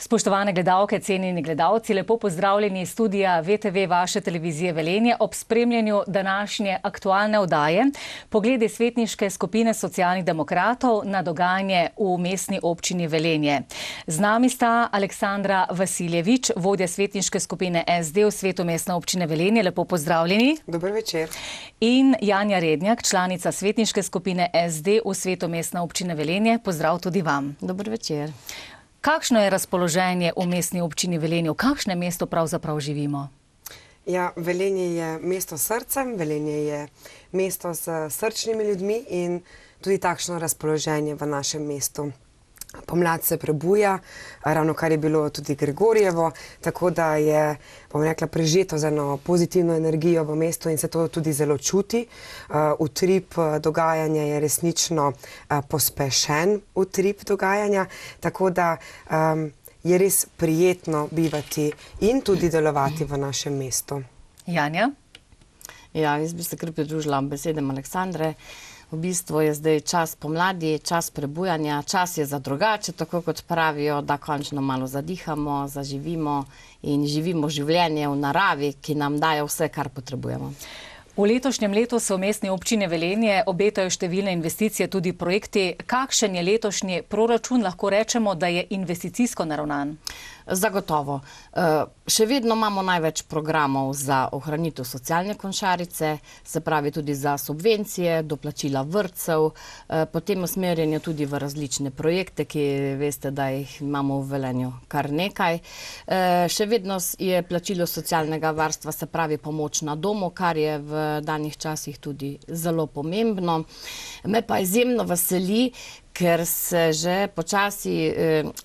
Spoštovane gledalke, cenjeni gledalci, lepo pozdravljeni iz studija VTV vaše televizije Velenje ob spremljanju današnje aktualne oddaje Pogledi svetniške skupine Socialnih demokratov na dogajanje v mestni občini Velenje. Z nami sta Aleksandra Vasiljevič, vodja svetniške skupine SD v svetu mestne občine Velenje. Lepo pozdravljeni. Dober večer. In Janja Rednjak, članica svetniške skupine SD v svetu mestne občine Velenje. Pozdrav tudi vam. Dober večer. Kakšno je razpoloženje v mestni občini Velenje? V kakšnem mestu pravzaprav živimo? Ja, Velenje je mesto s srcem, Velenje je mesto s srčnimi ljudmi in tudi takšno razpoloženje v našem mestu. Pomlad se prebuja, ravno kar je bilo tudi Gregorjevo, tako da je, bom rekla, prežeto z eno pozitivno energijo v mestu in se to tudi zelo čuti. Utrip dogajanja je resnično pospešen utrip dogajanja, tako da je res prijetno bivati in tudi delovati v našem mestu. Janja? Ja, jaz bi se kar pridružila besedam Aleksandre. V bistvu je zdaj čas pomladi, čas prebujanja, čas je za drugače, tako kot pravijo, da končno malo zadihamo, zaživimo in živimo življenje v naravi, ki nam daje vse, kar potrebujemo. V letošnjem letu se v mestni občini Velenje obetajo številne investicije, tudi projekti. Kakšen je letošnji proračun? Lahko rečemo, da je investicijsko naravnan? Zagotovo. Še vedno imamo največ programov za ohranitev socialne končarice, se pravi tudi za subvencije, doplačila vrtcev, potem usmerjanje tudi v različne projekte, ki veste, da jih imamo v Velenju kar nekaj. Še vedno je plačilo socialnega varstva, se pravi pomoč na domu, kar je v danih časih tudi zelo pomembno. Me pa izjemno veseli, ker se že počasi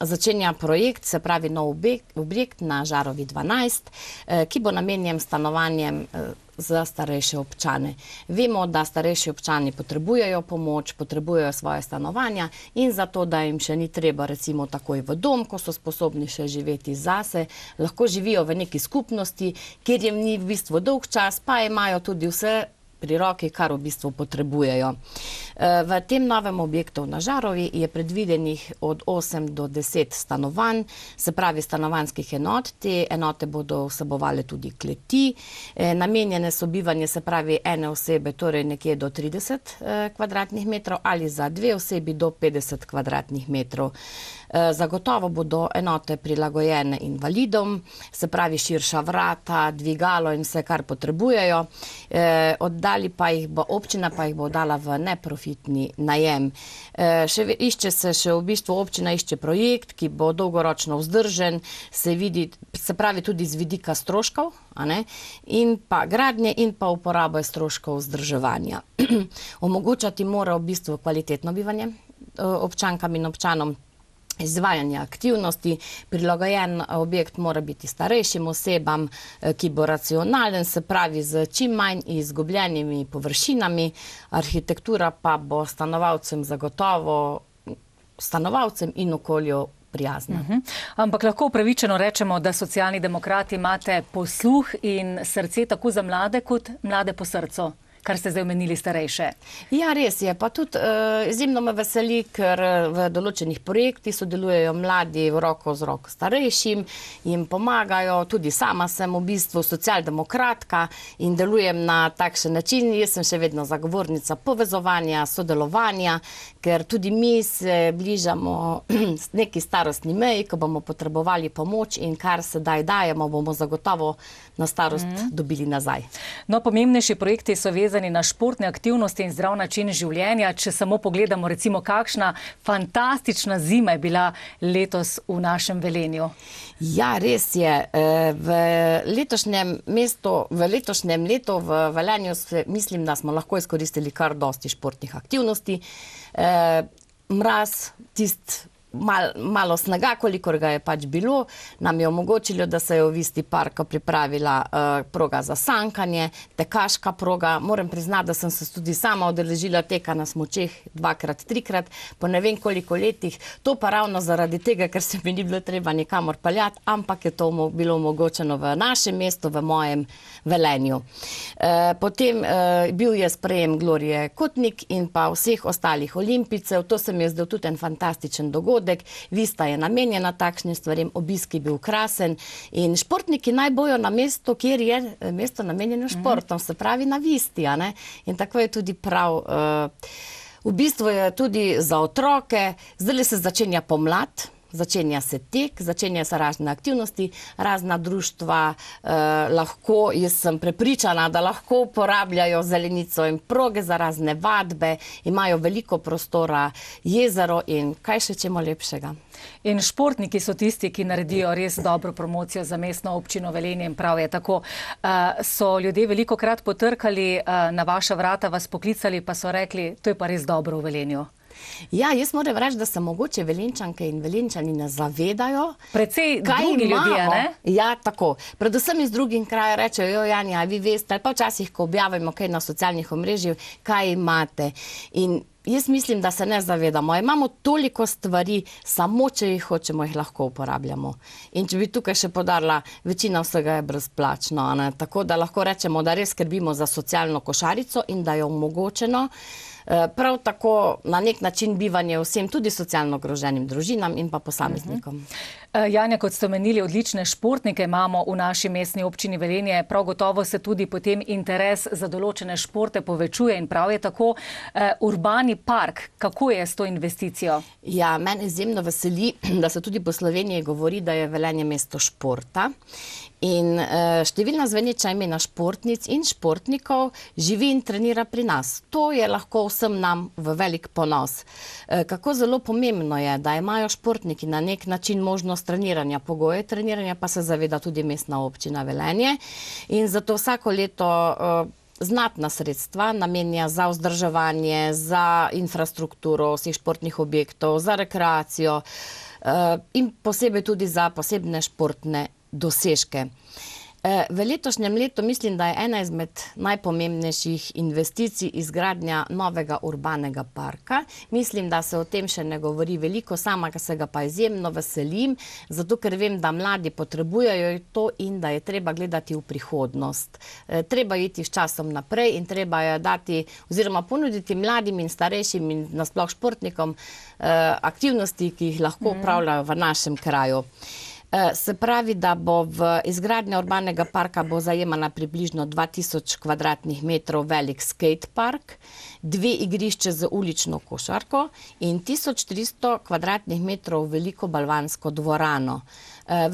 začenja projekt, se pravi nov objekt na Žarovi 12, ki bo namenjen stanovanjem za starejše občane. Vemo, da starejši občani potrebujejo pomoč, potrebujejo svoje stanovanja in zato, da jim še ni treba recimo takoj v dom, ko so sposobni še živeti zase, lahko živijo v neki skupnosti, kjer jim ni v bistvu dolg čas, pa imajo tudi vse pri roki, kar v bistvu potrebujejo. V tem novem objektu na Žarovi je predvidenih od 8 do 10 stanovanj, se pravi stanovanjskih enot. Te enote bodo vsebovale tudi kleti. Namenjene so bivanje, se pravi ene osebe, torej nekje do 30 kvadratnih metrov ali za dve osebi do 50 kvadratnih metrov. Zagotovo bodo enote prilagojene invalidom, se pravi širša vrata, dvigalo in vse, kar potrebujejo. Oddali pa jih bo, občina pa jih bo dala v neprofitni najem. Išče se še v bistvu, občina išče projekt, ki bo dolgoročno vzdržen, se vidi, se pravi tudi z vidika stroškov, in pa gradnje in pa uporabe stroškov vzdrževanja. Omogočati mora v bistvu kvalitetno bivanje občankam in občanom, izvajanje aktivnosti. Prilagojen objekt mora biti starejšim osebam, ki bo racionalen, se pravi z čim manj izgubljenimi površinami. Arhitektura pa bo stanovalcem zagotovo, stanovalcem in okolju prijazna. Ampak lahko upravičeno rečemo, da Socialni demokrati imate posluh in srce tako za mlade kot mlade po srcu, kar ste zdaj omenili starejše. Ja, res je. Pa tudi izjemno me veseli, ker v določenih projektih sodelujejo mladi v roko z roko starejšim, jim pomagajo. Tudi sama sem v bistvu socialdemokratka in delujem na takšen način. Jaz sem še vedno zagovornica povezovanja, sodelovanja, ker tudi mi se bližamo neki starostni meji, ko bomo potrebovali pomoč in kar sedaj dajemo, bomo zagotovo na starost dobili nazaj. No, pomembnejši projekti so vezani na športne aktivnosti in zdrav način življenja. Če samo pogledamo, recimo, kakšna fantastična zima je bila letos v našem Velenju. Ja, res je. V letošnjem letu v Velenju mislim, da smo lahko izkoristili kar dosti športnih aktivnosti. Mraz, malo snega, kolikor ga je pač bilo, nam je omogočilo, da se je v Visti parku pripravila proga za sankanje, tekaška proga. Moram priznati, da sem se tudi sama udeležila teka na smučeh 2-krat, 3-krat, po ne vem koliko letih. To pa ravno zaradi tega, ker se mi ni bilo treba nikamor peljati, ampak je to bilo omogočeno v našem mestu, v mojem Velenju. Potem bil je sprejem Glorije Kotnik in pa vseh ostalih olimpijcev. To se mi je zdel tudi en fantastičen dogodek. dogodek, Vista je namenjena takšnim stvarem, obisk je bil krasen in športniki naj bojo na mesto, kjer je mesto namenjeno športom, se pravi na Visti, a ne? In tako je tudi prav. V bistvu je tudi za otroke, zdaj se začenja pomlad, začenja se tek, začenja se razne aktivnosti, razna društva lahko, jaz sem prepričana, da lahko uporabljajo zelenico in proge za razne vadbe, imajo veliko prostora, jezero in kaj še čemu lepšega. In športniki so tisti, ki naredijo res dobro promocijo za mestno občino Velenje in prav je tako. So ljudje velikokrat potrkali na vaša vrata, vas poklicali, pa so rekli, to je pa res dobro v Velenju. Ja, jaz moram reči, da se mogoče Velenjčanke in Velenjčani ne zavedajo. Precej drugi ljudje, ne? Ja, tako. Predvsem iz drugih krajev rečejo, jo, Janja, vi veste, ali pa včasih, ko objavimo kaj na socialnih omrežjih, kaj imate. In jaz mislim, da se ne zavedamo. Imamo toliko stvari, samo če jih hočemo, jih lahko uporabljamo. In če bi tukaj še podarila, večina vsega je brezplačno, ne? Tako da lahko rečemo, da res skrbimo za socialno košarico in da je omogočeno. Prav tako na nek način bivanje vsem, tudi socialno ogroženim družinam in pa posameznikom. Janja, kot ste omenili, odlične športnike imamo v naši mestni občini Velenje. Prav gotovo se tudi potem interes za določene športe povečuje in prav je tako. Urbani park, kako je s to investicijo? Ja, mene izjemno veseli, da se tudi po Sloveniji govori, da je Velenje mesto športa. In številna zveneča imena športnic in športnikov živi in trenira pri nas. To je lahko vsem nam v velik ponos. Kako zelo pomembno je, da imajo športniki na nek način možnost treniranja, pogoje treniranja, pa se zaveda tudi mestna občina Velenje. In zato vsako leto znatna sredstva namenja za vzdrževanje, za infrastrukturo vseh športnih objektov, za rekreacijo in posebej tudi za posebne športne dosežke. V letošnjem letu mislim, da je ena izmed najpomembnejših investicij izgradnja novega urbanega parka. Mislim, da se o tem še ne govori veliko, sama se ga pa izjemno veselim, zato ker vem, da mladi potrebujejo to in da je treba gledati v prihodnost. Treba iti s časom naprej in treba je dati oziroma ponuditi mladim in starejšim in nasploh športnikom aktivnosti, ki jih lahko upravljajo v našem kraju. Se pravi, da bo v izgradnja urbanega parka bo zajemana približno 2000 kvadratnih metrov velik skate park, 2 igrišče z ulično košarko in 1300 kvadratnih metrov veliko balvansko dvorano.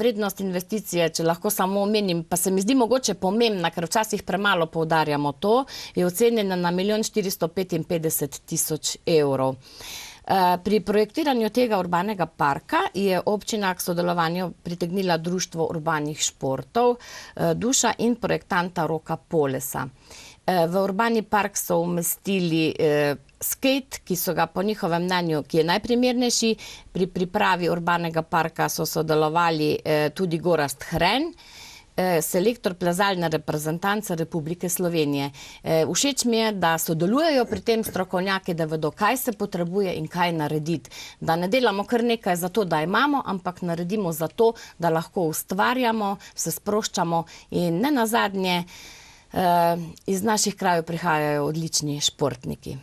Vrednost investicije, če lahko samo omenim, pa se mi zdi mogoče pomembna, ker včasih premalo poudarjamo to, je ocenjena na 1 455 000 evrov. Pri projektiranju tega urbanega parka je občina k sodelovanju pritegnila Društvo urbanih športov Duša in projektanta Roka Polesa. V urbani park so umestili skate, ki so ga po njihovem mnenju, ki je najprimernejši. Pri pripravi urbanega parka so sodelovali tudi Gorazd Hren, selektor plezalne reprezentance Republike Slovenije. Všeč mi je, da sodelujejo pri tem strokovnjaki, da vedo, kaj se potrebuje in kaj narediti. Da ne delamo kar nekaj za to, da imamo, ampak naredimo za to, da lahko ustvarjamo, se sproščamo in ne nazadnje iz naših krajev prihajajo odlični športniki.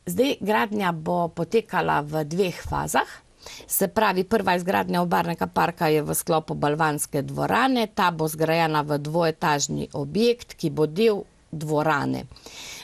Zdaj, gradnja bo potekala v 2 fazah. Se pravi, prva izgradnja urbanega parka je v sklopu balvanske dvorane, ta bo zgrajena v 2-etažni objekt, ki bo del dvorane.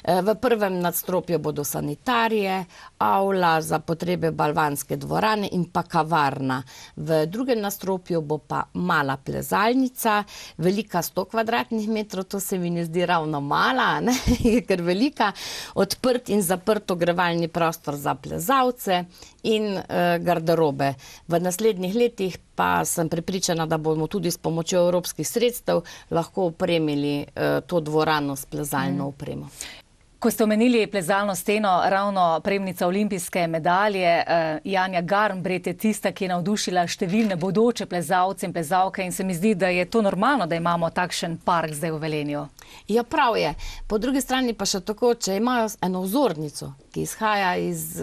V prvem nadstropju bodo sanitarije, avla za potrebe balvanske dvorane in pa kavarna. V drugem nadstropju bo pa mala plezalnica, velika 100 kvadratnih metrov, to se mi ne zdi ravno mala, ne? Je kar velika, odprt in zaprt ogrevalni prostor za plezalce in garderobe. V naslednjih letih pa sem prepričana, da bomo tudi s pomočjo evropskih sredstev lahko opremili to dvorano s plezalno opremo. Ko ste omenili plezalno steno, ravno prejemnica olimpijske medalje, Janja Garnbret je tista, ki je navdušila številne bodoče plezalce in plezalke in se mi zdi, da je to normalno, da imamo takšen park zdaj v Velenju. Ja, prav je. Po drugi strani pa še tako, če imajo eno vzornico, ki izhaja iz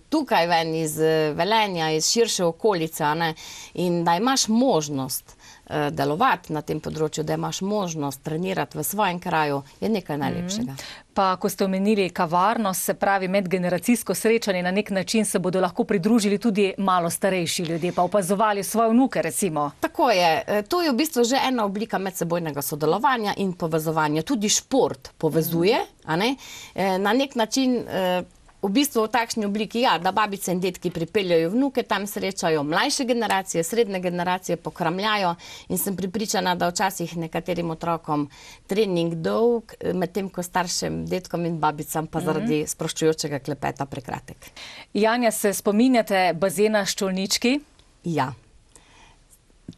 tukaj ven, iz Velenja, iz širše okolice, ne, in da imaš možnost delovati na tem področju, da imaš možnost trenirati v svojem kraju, je nekaj najlepšega. Pa, ko ste omenili kavarnost, se pravi medgeneracijsko srečanje, na nek način se bodo lahko pridružili tudi malo starejši ljudje, pa opazovali svoje vnuke, recimo. Tako je. To je v bistvu že ena oblika medsebojnega sodelovanja in povezovanja. Tudi šport povezuje, a ne? Na nek način v bistvu v takšni obliki, ja, da babice in detki pripeljajo vnuke, tam srečajo mlajše generacije, srednje generacije, pokramljajo in sem prepričana, da včasih nekaterim otrokom trening dolg, medtem ko staršem, detkom in babicam pa zaradi sproščujočega klepeta prekratek. Janja, se spominjate bazena Ščolnički? Ja.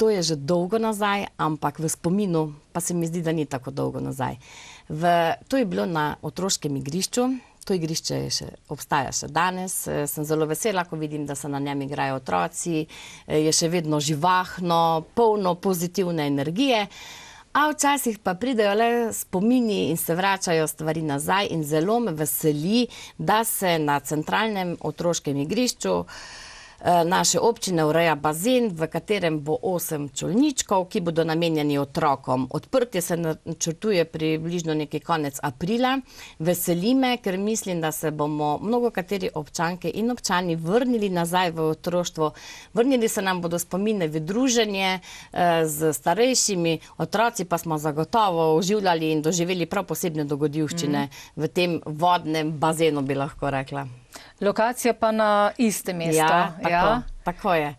To je že dolgo nazaj, ampak v spominu pa se mi zdi, da ni tako dolgo nazaj. To je bilo na otroškem igrišču. To igrišče obstaja še danes. Sem zelo vesela, ko vidim, da se na njem igrajo otroci. Je še vedno živahno, polno pozitivne energije. A včasih pa pridejo le spomini in se vračajo stvari nazaj in zelo me veseli, da se na centralnem otroškem igrišču naše občine ureja bazen, v katerem bo 8 čolničkov, ki bodo namenjeni otrokom. Odprtje se načrtuje približno neki konec aprila. Veseli me, ker mislim, da se bomo mnogokateri občanke in občani vrnili nazaj v otroštvo. Vrnili se nam bodo spomine v druženje z starejšimi, otroci pa smo zagotovo uživljali in doživeli prav posebne dogodivščine v tem vodnem bazenu, bi lahko rekla. Lokacija pa na istem mestu. Ja, tako je.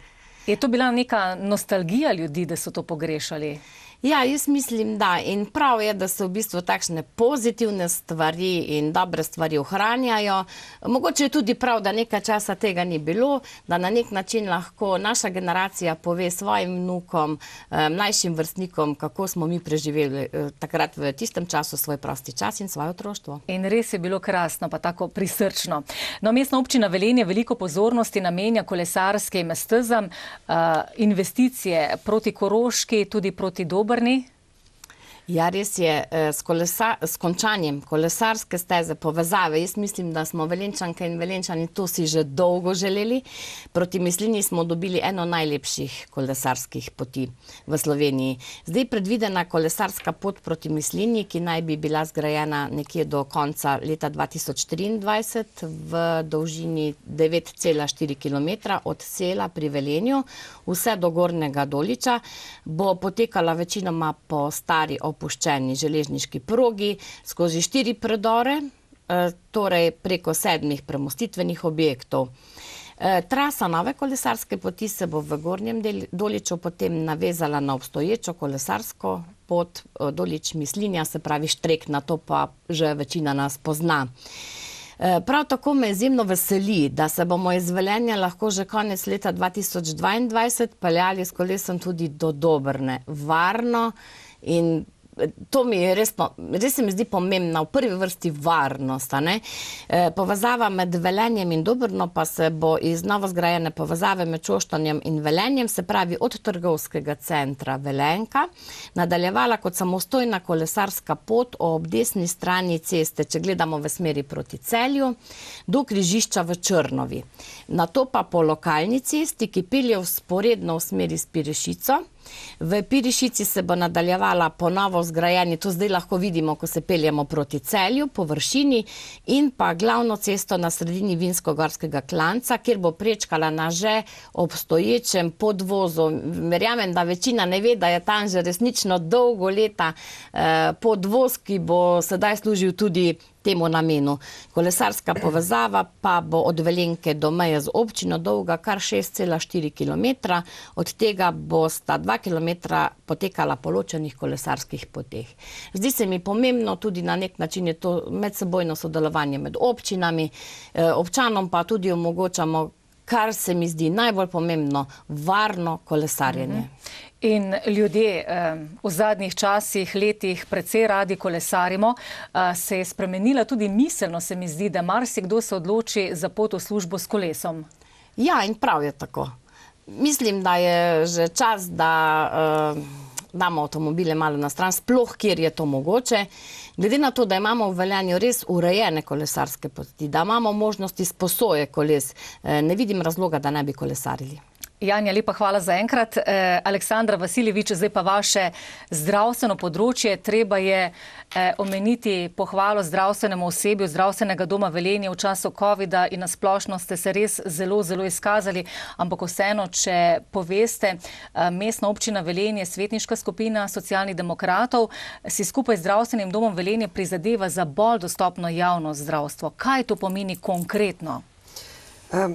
Je to bila neka nostalgija ljudi, da so to pogrešali? Ja, jaz mislim, da. In prav je, da se v bistvu takšne pozitivne stvari in dobre stvari ohranjajo. Mogoče je tudi prav, da nekaj časa tega ni bilo, da na nek način lahko naša generacija pove svojim vnukom, mlajšim vrstnikom, kako smo mi preživeli takrat v tistem času svoj prosti čas in svoje otroštvo. In res je bilo krasno, pa tako prisrčno. No, Mestna občina Velenje veliko pozornosti namenja kolesarskim stezam, investicije proti Koroški, tudi proti Dobrni. Ja, res je, s končanjem kolesarske steze, povezave, jaz mislim, da smo Velenjčanke in Velenjčani to si že dolgo želeli. Proti Mislinji smo dobili eno najlepših kolesarskih poti v Sloveniji. Zdaj predvidena kolesarska pot proti Mislinji, ki naj bi bila zgrajena nekje do konca leta 2023 v dolžini 9,4 km od Sela pri Velenju vse do Gornjega Doliča, bo potekala večinoma po stari opuščeni železniški progi skozi 4 predore, torej preko 7 premostitvenih objektov. Trasa nove kolesarske poti se bo v Gornjem Doliču potem navezala na obstoječo kolesarsko pot Dolič-Mislinja, se pravi Štrek, na to pa že večina nas pozna. Prav tako me izjemno veseli, da se bomo iz Velenja lahko že konec leta 2022 peljali s kolesom tudi do Dobrne. Varno in to mi je res se mi zdi pomembna, v prvi vrsti varnost. Povezava med Velenjem in Dobrno pa se bo iz novozgrajene povezave med Šoštanjem in Velenjem, se pravi od trgovskega centra Velenjka, nadaljevala kot samostojna kolesarska pot ob desni strani ceste, če gledamo v smeri proti Celju, do križišča v Črnovi. Nato pa po lokalni cesti, ki pelje vzporedno v smeri s Pirešico. V Pirišici se bo nadaljevala po novo zgrajeni, to zdaj lahko vidimo, ko se peljemo proti Celju, po Vršini in pa glavno cesto na sredini Vinsko-Gorskega klanca, kjer bo prečkala na že obstoječem podvozu. Verjamem, da večina ne ve, da je tam že resnično dolgo leta podvoz, ki bo sedaj služil tudi temu namenu. Kolesarska povezava pa bo od Velenjke do meje z občino dolga kar 6,4 km, od tega bosta 2 km potekala po ločenih kolesarskih poteh. Zdi se mi pomembno, tudi na nek način je to medsebojno sodelovanje med občinami, občanom pa tudi omogočamo, kar se mi zdi najbolj pomembno, varno kolesarjenje. In ljudje v zadnjih časih, letih precej radi kolesarimo, se je spremenila tudi miselno, se mi zdi, da marsikdo se odloči za pot v službo s kolesom. Ja, in prav je tako. Mislim, da je že čas, da damo avtomobile malo na stran, sploh kjer je to mogoče. Glede na to, da imamo v Velenju res urejene kolesarske poti, da imamo možnosti sposoje koles, ne vidim razloga, da ne bi kolesarili. Janja, lepa hvala za enkrat. Aleksandra Vasiljevič, zdaj pa vaše zdravstveno področje. Treba je omeniti pohvalo zdravstvenemu osebju Zdravstvenega doma Velenje v času covida in nasplošno ste se res zelo, zelo izkazali. Ampak vseeno, če poveste, Mestna občina Velenje, svetniška skupina Socialnih demokratov, si skupaj z Zdravstvenim domom Velenje prizadeva za bolj dostopno javno zdravstvo. Kaj to pomeni konkretno?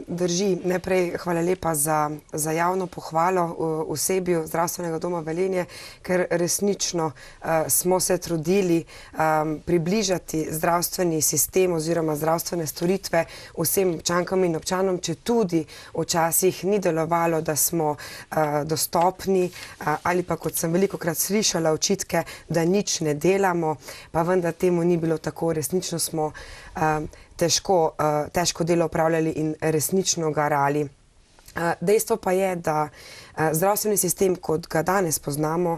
Drži. Najprej hvala lepa za javno pohvalo osebju Zdravstvenega doma Velenje, ker resnično smo se trudili približati zdravstveni sistem oziroma zdravstvene storitve vsem občankam in občanom, če tudi včasih ni delovalo, da smo dostopni ali pa, kot sem velikokrat slišala, očitke, da nič ne delamo, pa vendar temu ni bilo tako. Resnično smo težko delo opravljali in resnično garali. Dejstvo pa je, da zdravstveni sistem, kot ga danes poznamo,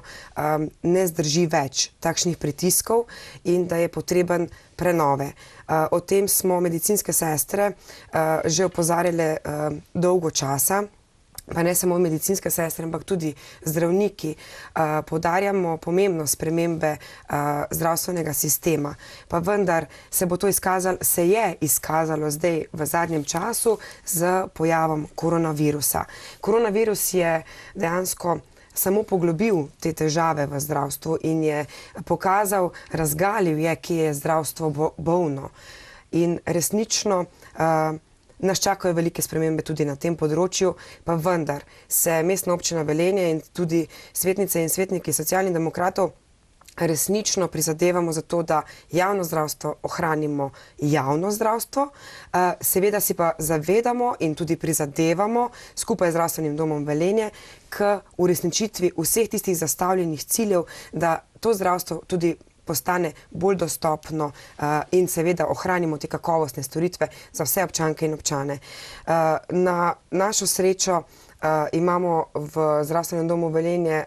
ne zdrži več takšnih pritiskov in da je potreben prenove. O tem smo medicinske sestre že opozarjale dolgo časa. Pa ne samo medicinske sestre, ampak tudi zdravniki poudarjamo pomembnost spremembe zdravstvenega sistema. Pa vendar se je izkazalo zdaj v zadnjem času z pojavom koronavirusa. Koronavirus je dejansko samo poglobil te težave v zdravstvu in je pokazal, razgalil je, kje je zdravstvo bolno. In resnično nas čakajo velike spremembe tudi na tem področju, pa vendar se Mestna občina Velenje in tudi svetnice in svetniki Socialnih demokratov resnično prizadevamo za to, da javno zdravstvo ohranimo javno zdravstvo. Seveda si pa zavedamo in tudi prizadevamo skupaj z Zdravstvenim domom Velenje k uresničitvi vseh tistih zastavljenih ciljev, da to zdravstvo tudi postane bolj dostopno in seveda ohranimo te kakovostne storitve za vse občanke in občane. Na našo srečo imamo v Zdravstvenem domu Velenje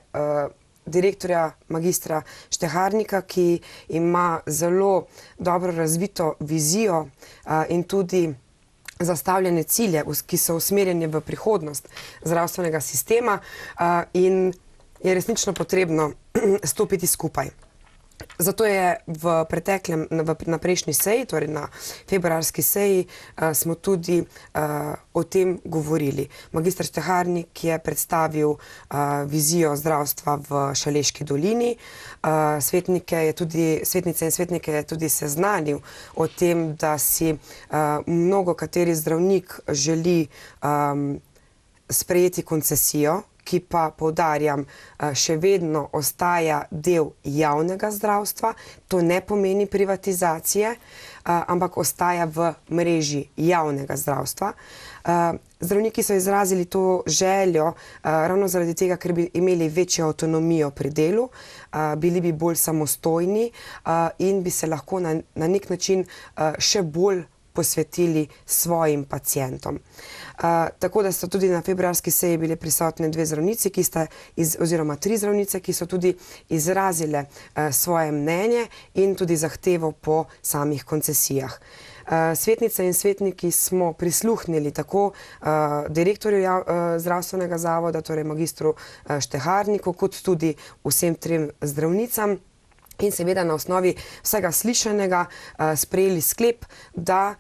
direktorja magistra Šteharnika, ki ima zelo dobro razvito vizijo in tudi zastavljene cilje, ki so usmerjeni v prihodnost zdravstvenega sistema in je resnično potrebno stopiti skupaj. Zato je na prejšnji seji, torej na februarski seji, smo tudi o tem govorili. Magister Šteharnik je predstavil vizijo zdravstva v Šaleški dolini. Svetnice in svetnike je tudi seznanil o tem, da si mnogo kateri zdravnik želi sprejeti koncesijo, ki pa, poudarjam, še vedno ostaja del javnega zdravstva. To ne pomeni privatizacije, ampak ostaja v mreži javnega zdravstva. Zdravniki so izrazili to željo ravno zaradi tega, ker bi imeli večjo avtonomijo pri delu, bili bi bolj samostojni in bi se lahko na nek način še bolj posvetili svojim pacientom. Tako da so tudi na februarski seji bile prisotne dve zdravnici, oziroma tri zdravnice, ki so tudi izrazile svoje mnenje in tudi zahtevo po samih koncesijah. Svetnice in svetniki smo prisluhnili tako direktorju zdravstvenega zavoda, torej magistru Šteharniku, kot tudi vsem trem zdravnicam. In seveda na osnovi vsega slišanega sprejeli sklep, da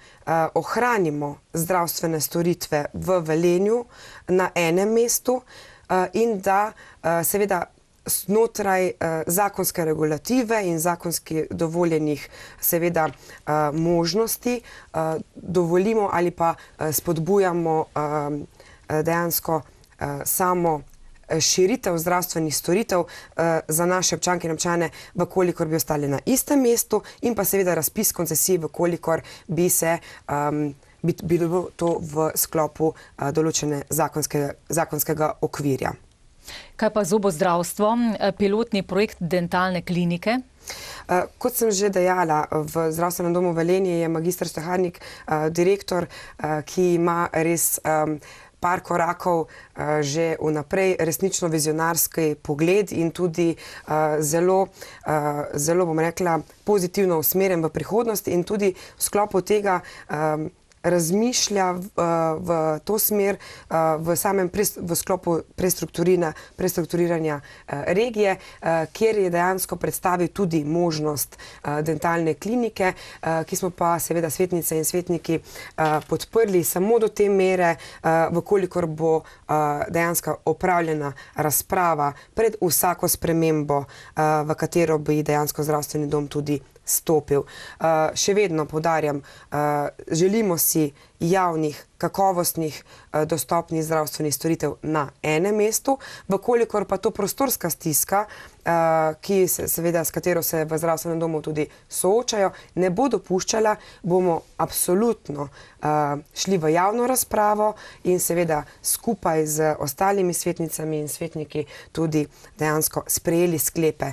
ohranimo zdravstvene storitve v Velenju na enem mestu in da seveda znotraj zakonske regulative in zakonski dovoljenih seveda možnosti dovolimo ali pa spodbujamo dejansko samo širitev zdravstvenih storitev za naše občanke in občane, vkolikor bi ostali na istem mestu, in pa seveda razpis koncesij, vkolikor bi se bilo to v sklopu določene zakonskega okvirja. Kaj pa zobozdravstvo, pilotni projekt dentalne klinike? Kot sem že dejala, v Zdravstvenem domu Velenje je magister Šteharnik direktor, ki ima res par korakov že vnaprej, resnično vizionarski pogled in tudi zelo, bom rekla, pozitivno usmerjen v prihodnost in tudi v sklopu tega razmišlja v to smer v sklopu prestrukturiranja regije, kjer je dejansko predstavil tudi možnost dentalne klinike, ki smo pa seveda svetnice in svetniki podprli samo do te mere, vkolikor bo dejansko opravljena razprava pred vsako spremembo, v katero bi dejansko zdravstveni dom tudi stopil. Še vedno poudarjam, želimo si javnih, kakovostnih, dostopnih zdravstvenih storitev na enem mestu, vkolikor pa to prostorska stiska, s katero se v zdravstvenem domu tudi soočajo, ne bo dopuščala, bomo absolutno šli v javno razpravo in seveda skupaj z ostalimi svetnicami in svetniki tudi dejansko sprejeli sklepe.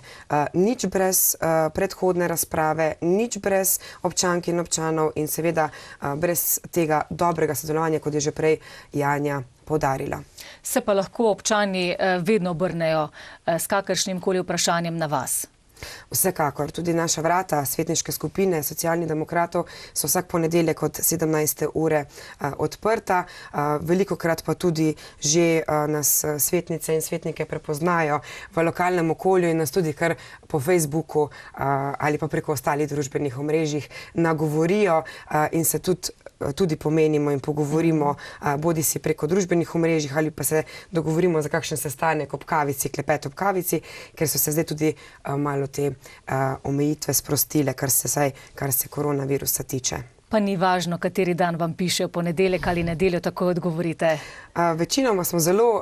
Nič brez predhodne razprave, nič brez občank in občanov in seveda brez tega dobrega sodelovanja, kot je že prej Janja poudarila. Se pa lahko občani vedno obrnejo s kakršnim koli vprašanjem na vas? Vsekakor. Tudi naša vrata svetniške skupine Socialnih demokratov so vsak ponedeljek od 17. ure odprta. Velikokrat pa tudi že nas svetnice in svetnike prepoznajo v lokalnem okolju in nas tudi kar po Facebooku ali pa preko ostalih družbenih omrežjih nagovorijo in se tudi pomenimo in pogovorimo, bodi si preko družbenih omrežjih ali pa se dogovorimo za kakšen sestanek ob kavici, klepet ob kavici, ker so se zdaj tudi malo te omejitve sprostile, kar se koronavirusa tiče. Pa ni važno, kateri dan vam pišejo, ponedeljek ali nedeljo, tako odgovorite? Večinoma smo zelo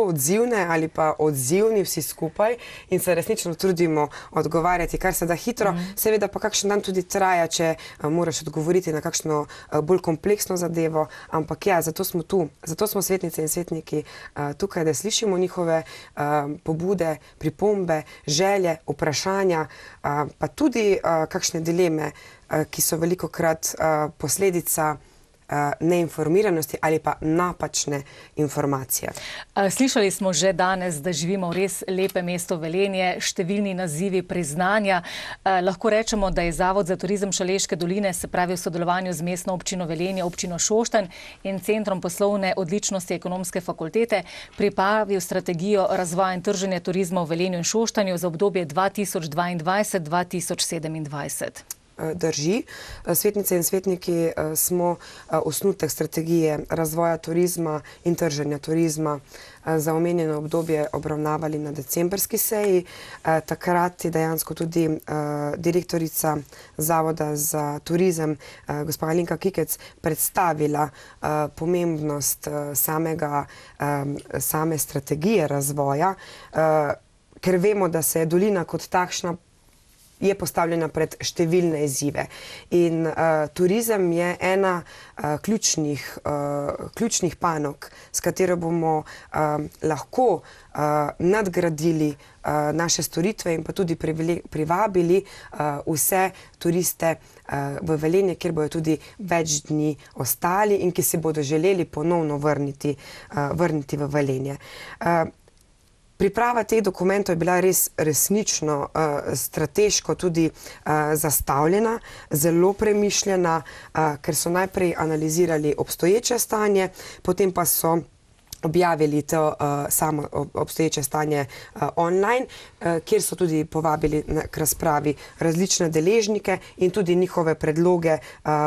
odzivne ali pa odzivni vsi skupaj in se resnično trudimo odgovarjati, kar se da hitro. Seveda pa kakšen dan tudi traja, če moraš odgovoriti na kakšno bolj kompleksno zadevo, ampak ja, zato smo tu. Zato smo svetnice in svetniki tukaj, da slišimo njihove pobude, pripombe, želje, vprašanja, pa tudi kakšne dileme, ki so velikokrat posledica neinformiranosti ali pa napačne informacije. Slišali smo že danes, da živimo v res lepem mestu Velenje, številni nazivi, priznanja. Lahko rečemo, da je Zavod za turizem Šaleške doline, se pravi v sodelovanju z mestno občino Velenje, občino Šoštanj in Centrom poslovne odličnosti Ekonomske fakultete pripravil strategijo razvoja in trženja turizma v Velenju in Šoštanju za obdobje 2022-2027. Drži. Svetnice in svetniki smo osnutek strategije razvoja turizma in trženja turizma za omenjeno obdobje obravnavali na decembrski seji. Takrat je dejansko tudi direktorica Zavoda za turizem, gospa Alenka Kikec, predstavila pomembnost same strategije razvoja, ker vemo, da se je dolina kot takšna je postavljena pred številne izzive. In turizem je ena ključnih panog, s katero bomo lahko nadgradili naše storitve in pa tudi privabili vse turiste v Velenje, kjer bodo tudi več dni ostali in ki se bodo želeli ponovno vrniti v Velenje. Priprava teh dokumentov je bila resnično strateško tudi zastavljena, zelo premišljena, ker so najprej analizirali obstoječe stanje, potem pa so objavili to samo obstoječe stanje online, kjer so tudi povabili k razpravi različne deležnike in tudi njihove predloge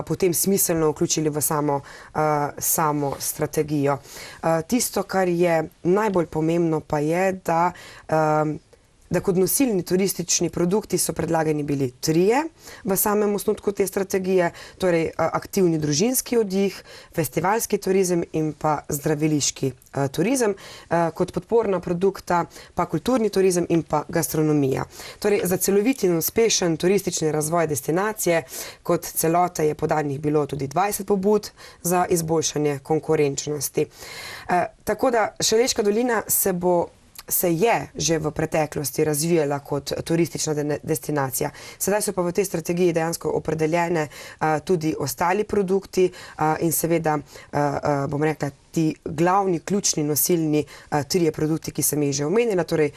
potem smiselno vključili v samo strategijo. Tisto, kar je najbolj pomembno, pa je, da kot nosilni turistični produkti so predlagani bili trije v samem osnutku te strategije, torej aktivni družinski oddih, festivalski turizem in pa zdraviliški turizem, kot podporna produkta pa kulturni turizem in pa gastronomija. Torej za celovit in uspešen turistični razvoj destinacije kot celote je podanih bilo tudi 20 pobud za izboljšanje konkurenčnosti. Tako da Šaleška dolina se bo se je že v preteklosti razvijala kot turistična destinacija. Sedaj so pa v tej strategiji dejansko opredeljene tudi ostali produkti in seveda, bom rekla, ti glavni, ključni, nosilni trije produkti, ki sem jih že omenila, torej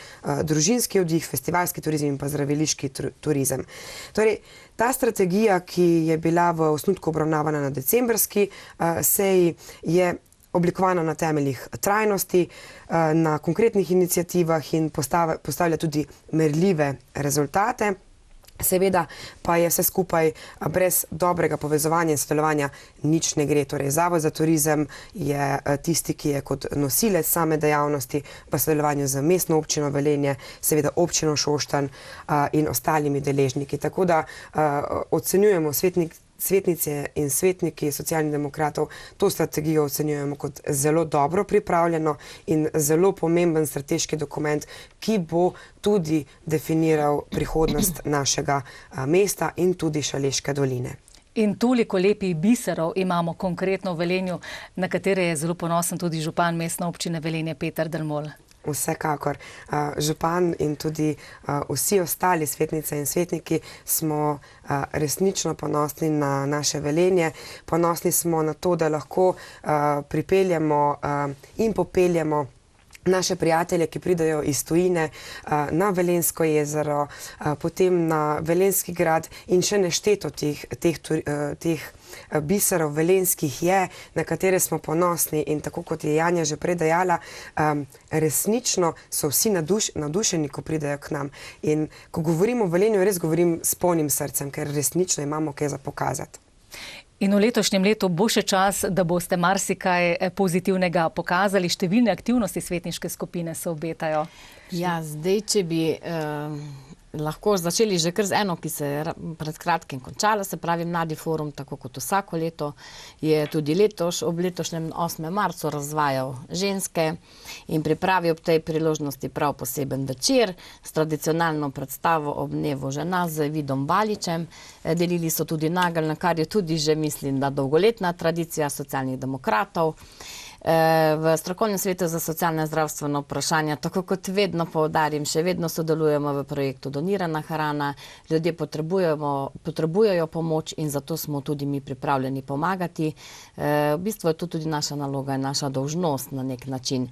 družinski oddih, festivalski turizem in pa zdraviliški turizem. Torej, ta strategija, ki je bila v osnutku obravnavana na decembrski seji, je oblikovana na temeljih trajnosti, na konkretnih iniciativah in postavlja tudi merljive rezultate. Seveda pa je vse skupaj brez dobrega povezovanja in sodelovanja nič ne gre. Torej, Zavod za turizem je tisti, ki je kot nosilec same dejavnosti v sodelovanju z mestno občino Velenje, seveda občino Šoštanj in ostalimi deležniki. Tako da ocenjujemo svetnice in svetniki Socialnih demokratov, to strategijo ocenjujemo kot zelo dobro pripravljeno in zelo pomemben strateški dokument, ki bo tudi definiral prihodnost našega mesta in tudi Šaleške doline. In toliko lepih biserov imamo konkretno v Velenju, na katere je zelo ponosen tudi župan mestne občine Velenje Peter Dermol. Vsekakor. Župan in tudi vsi ostali svetnice in svetniki smo resnično ponosni na naše Velenje. Ponosni smo na to, da lahko pripeljemo in popeljemo naše prijatelje, ki pridejo iz tujine na Velenjsko jezero, potem na Velenjski grad in še nešteto teh biserov velenjskih je, na katere smo ponosni in tako kot je Janja že prej dejala, resnično so vsi navdušeni, ko pridejo k nam. In ko govorim o Velenju, res govorim s polnim srcem, ker resnično imamo kaj za pokazati. In v letošnjem letu bo še čas, da boste marsikaj pozitivnega pokazali. Številne aktivnosti svetniške skupine se obetajo. Ja, zdaj, če bi lahko začeli že kar z eno, ki se je pred kratkim končala, se pravi Mladi forum, tako kot vsako leto, je tudi letos ob letošnjem 8. marcu razvajal ženske in pripravi ob tej priložnosti prav poseben večer s tradicionalno predstavo ob dnevu žena z Vidom Baličem. Delili so tudi nageljne, kar je tudi že, mislim, da dolgoletna tradicija Socialnih demokratov. V Strokovnem svetu za socialne in zdravstveno vprašanje, tako kot vedno poudarim, še vedno sodelujemo v projektu Donirana hrana. Ljudje potrebujejo pomoč in zato smo tudi mi pripravljeni pomagati. V bistvu je to tudi naša naloga in naša dolžnost na nek način.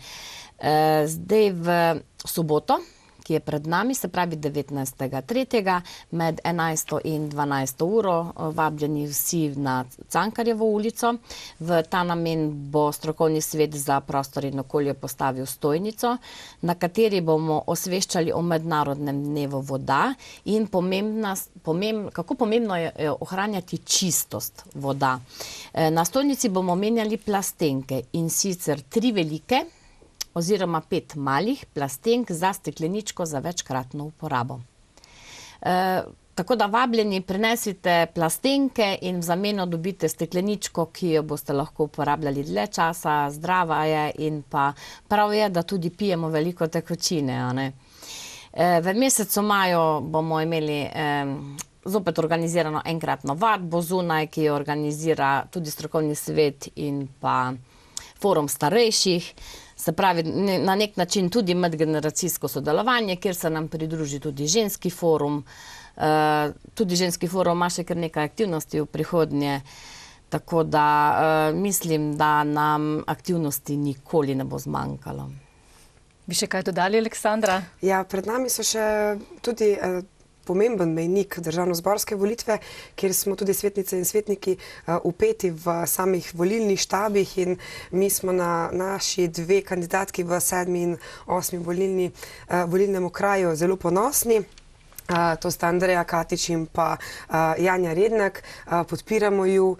Zdaj v soboto, ki je pred nami, se pravi 19.3. med 11. in 12. uro, vabljeni vsi na Cankarjevo ulico. V ta namen bo Strokovni svet za prostor in okolje postavil stojnico, na kateri bomo osveščali o mednarodnem dnevu voda in kako pomembno je ohranjati čistost voda. Na stojnici bomo menjali plastenke in sicer 3 velike oziroma 5 malih plastenk za stekleničko za večkratno uporabo. Tako da vabljeni, prinesite plastenke in v zameno dobite stekleničko, ki jo boste lahko uporabljali dlje časa, zdrava je in pa prav je, da tudi pijemo veliko tekočine. V mesecu maju bomo imeli zopet organizirano enkratno vadbo zunaj, ki jo organizira tudi Strokovni svet in pa forum starejših. Se pravi, na nek način tudi medgeneracijsko sodelovanje, kjer se nam pridruži tudi ženski forum. Tudi ženski forum ima še kar nekaj aktivnosti v prihodnje, tako da mislim, da nam aktivnosti nikoli ne bo zmanjkalo. Bi še kaj dodali, Aleksandra? Ja, pred nami so še tudi pomemben mejnik državnozborske volitve, kjer smo tudi svetnice in svetniki vpeti v samih volilnih štabih in mi smo na naši 2 kandidatki v 7. in 8. volilnem okraju zelo ponosni. To sta Andreja Katič in pa Janja Rednak. Podpiramo ju,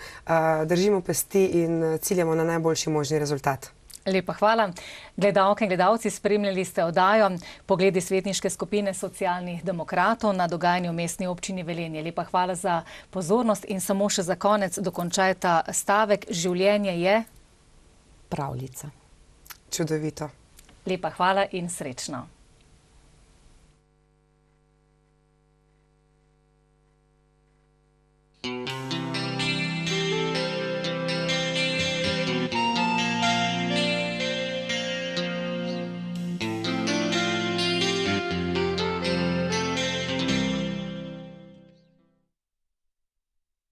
držimo pesti in ciljamo na najboljši možni rezultat. Lepa hvala. Gledalke in gledalci, spremljali ste oddajo Pogledi svetniške skupine Socialnih demokratov na dogajanju v mestni občini Velenje. Lepa hvala za pozornost in samo še za konec dokončajta stavek. Življenje je pravljica. Čudovito. Lepa hvala in srečno.